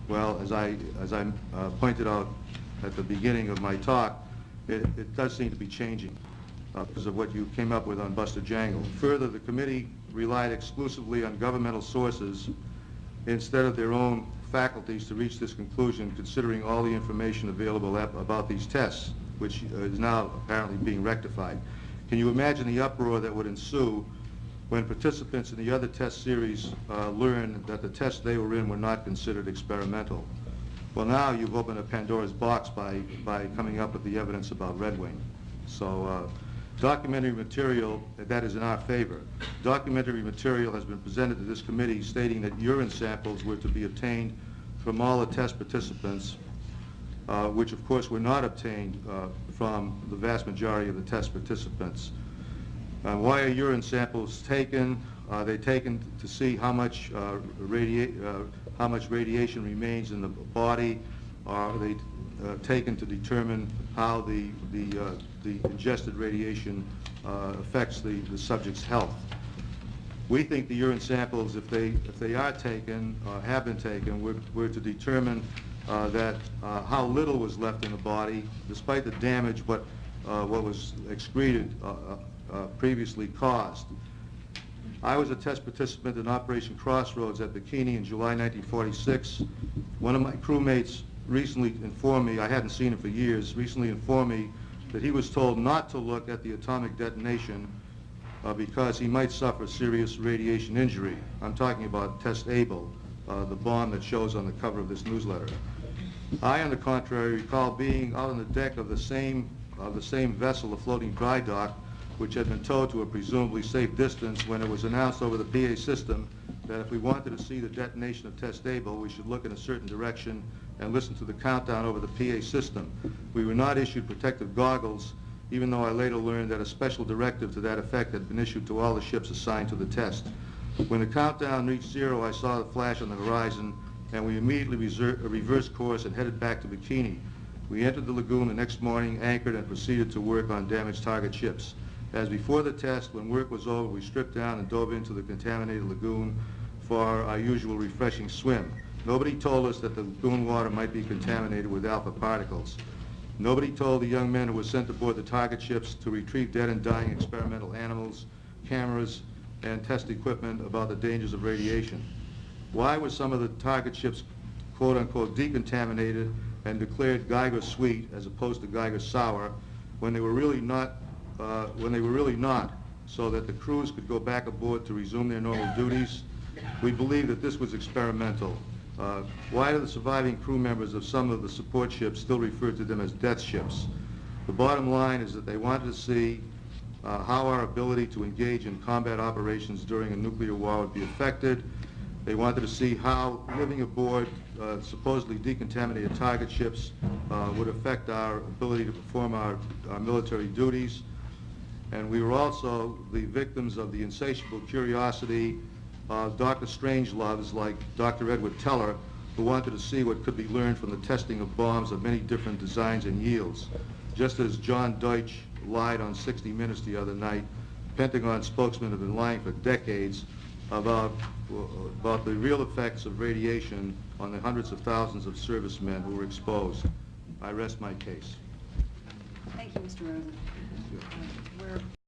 Well, as I pointed out at the beginning of my talk, it does seem to be changing because of what you came up with on Buster Jangle. Further, the committee relied exclusively on governmental sources instead of their own faculties to reach this conclusion, considering all the information available about these tests, which is now apparently being rectified. Can you imagine the uproar that would ensue when participants in the other test series learned that the tests they were in were not considered experimental? Well, now you've opened a Pandora's box by coming up with the evidence about Red Wing. So documentary material that is in our favor. Documentary material has been presented to this committee stating that urine samples were to be obtained from all the test participants, which of course were not obtained from the vast majority of the test participants. Why are urine samples taken? Are they taken to see how much radiation remains in the body? Are they taken to determine how the ingested radiation affects the subject's health? We think the urine samples, if they are taken, have been taken, were to determine that how little was left in the body, despite the damage what was excreted previously caused. I was a test participant in Operation Crossroads at Bikini in July 1946. One of my crewmates recently informed me, I hadn't seen him for years, recently informed me that he was told not to look at the atomic detonation because he might suffer serious radiation injury. I'm talking about Test Able, the bomb that shows on the cover of this newsletter. I, on the contrary, recall being out on the deck of the same vessel, the floating dry dock, which had been towed to a presumably safe distance when it was announced over the PA system that if we wanted to see the detonation of Test Able, we should look in a certain direction and listen to the countdown over the PA system. We were not issued protective goggles, even though I later learned that a special directive to that effect had been issued to all the ships assigned to the test. When the countdown reached 0, I saw the flash on the horizon, and we immediately reversed course and headed back to Bikini. We entered the lagoon the next morning, anchored, and proceeded to work on damaged target ships. As before the test, when work was over, we stripped down and dove into the contaminated lagoon for our usual refreshing swim. Nobody told us that the lagoon water might be contaminated with alpha particles. Nobody told the young men who were sent aboard the target ships to retrieve dead and dying experimental animals, cameras, and test equipment about the dangers of radiation. Why were some of the target ships quote-unquote decontaminated and declared Geiger sweet as opposed to Geiger sour when they were really not, so that the crews could go back aboard to resume their normal duties? We believe that this was experimental. Why do the surviving crew members of some of the support ships still refer to them as death ships? The bottom line is that they wanted to see how our ability to engage in combat operations during a nuclear war would be affected. They wanted to see how living aboard supposedly decontaminated target ships would affect our ability to perform our military duties. And we were also the victims of the insatiable curiosity of Dr. Strangeloves like Dr. Edward Teller, who wanted to see what could be learned from the testing of bombs of many different designs and yields. Just as John Deutsch lied on 60 Minutes the other night, Pentagon spokesmen have been lying for decades about the real effects of radiation on the hundreds of thousands of servicemen who were exposed. I rest my case. Thank you, Mr. Rosen.